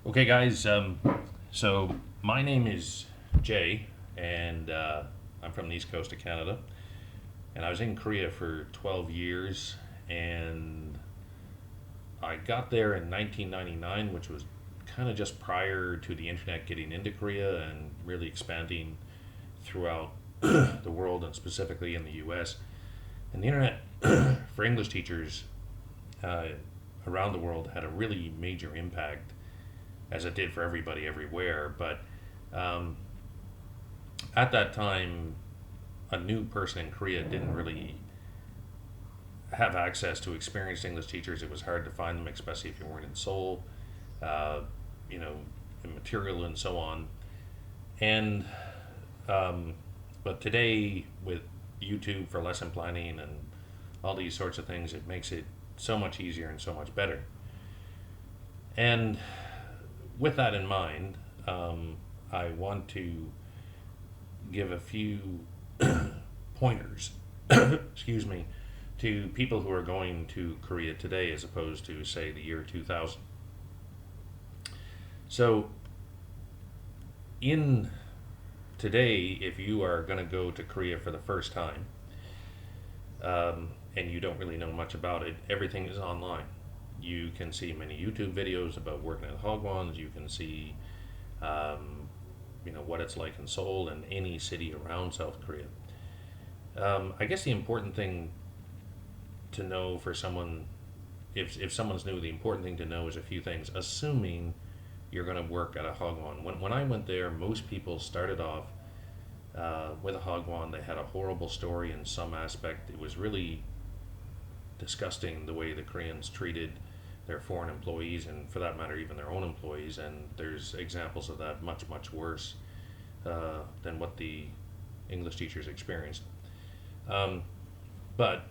Okay, guys. So my name is Jay, and I'm from the east coast of Canada. And I was in Korea for 12 years, and I got there in 1999, which was kind of just prior to the internet getting into Korea and really expanding throughout the world and specifically in the U.S. And the internet for English teachers uh, around the world had a really major impact, as it did for everybody everywhere. But um, at that time, a new person in Korea didn't really have access to experienced English teachers. It was hard to find them, especially if you weren't in Seoul, uh, you know, in material and so on. And um, but today, with YouTube for lesson planning and all these sorts of things, it makes it so much easier and so much better. And with that in mind, I want to give a few pointers, excuse me, to people who are going to Korea today as opposed to, say, the year 2000. So, in today, if you are going to go to Korea for the first time and you don't really know much about it, everything is online. You can see many YouTube videos about working at Hagwons. You can see, um, what it's like in Seoul and any city around South Korea. I guess the important thing to know for someone, if someone's new, the important thing to know is a few things. Assuming you're going to work at a Hagwon. When I went there, most people started off with a Hagwon. They had a horrible story in some aspect. It was really disgusting the way the Koreans treated their foreign employees, and for that matter, even their own employees. And there's examples of that much, much worse than what the English teachers experienced. Um, but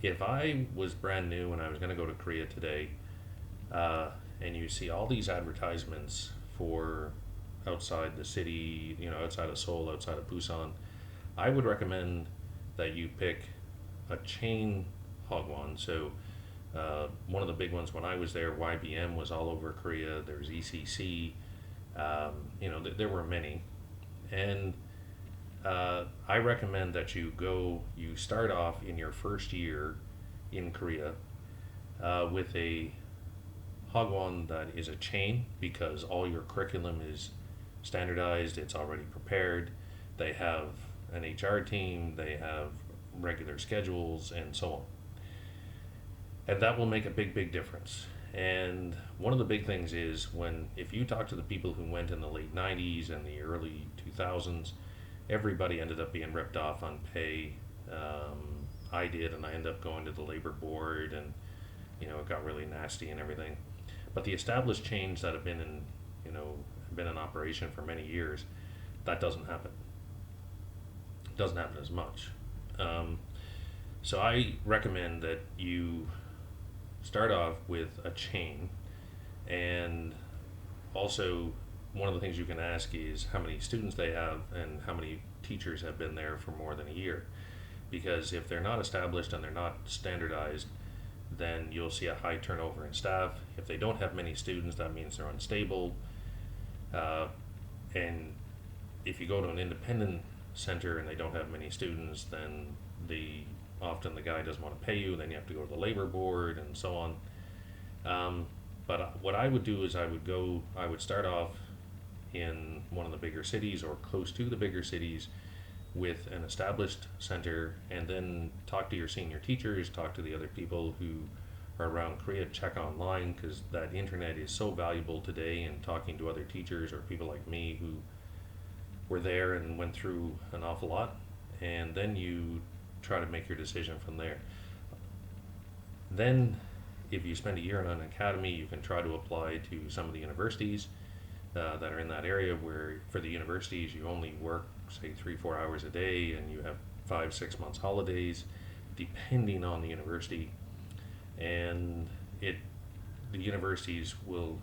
if I was brand new and I was going to go to Korea today, and you see all these advertisements for outside the city, outside of Seoul, outside of Busan, I would recommend that you pick a chain Hagwon. So one of the big ones when I was there, YBM was all over Korea. There's ECC. There were many, and I recommend that you start off in your first year in Korea with a Hagwon that is a chain, because all your curriculum is standardized, it's already prepared. They have an HR team, they have regular schedules, and so on. And that will make a big, big difference. And one of the big things is if you talk to the people who went in the late 90s and the early 2000s, everybody ended up being ripped off on pay. I did, and I ended up going to the labor board, and it got really nasty and everything. But the established chains that have been in operation for many years, that doesn't happen. It doesn't happen as much. Um, so I recommend that you start off with a chain, and also one of the things you can ask is how many students they have and how many teachers have been there for more than a year. Because if they're not established and they're not standardized, then you'll see a high turnover in staff. If they don't have many students, that means they're unstable. Uh, and if you go to an independent center and they don't have many students, then often the guy doesn't want to pay you. Then you have to go to the labor board and so on. But what I would do is I would start off in one of the bigger cities or close to the bigger cities with an established center, and then talk to your senior teachers, talk to the other people who are around Korea, check online, because that internet is so valuable today, and talking to other teachers or people like me who were there and went through an awful lot, and then you try to make your decision from there. Then if you spend a year in an academy, you can try to apply to some of the universities that are in that area, where for the universities you only work, say, 3-4 hours a day, and you have 5-6 months holidays, depending on the university. And the universities will,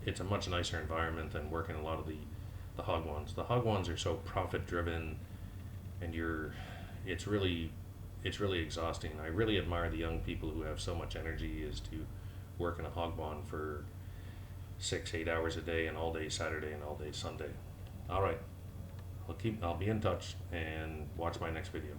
it's a much nicer environment than working a lot of the Hagwons. The Hagwons are so profit driven, and it's really it's really exhausting. I really admire the young people who have so much energy as to work in a Hagwon for 6, 8 hours a day and all day Saturday and all day Sunday. All right, I'll be in touch and watch my next video.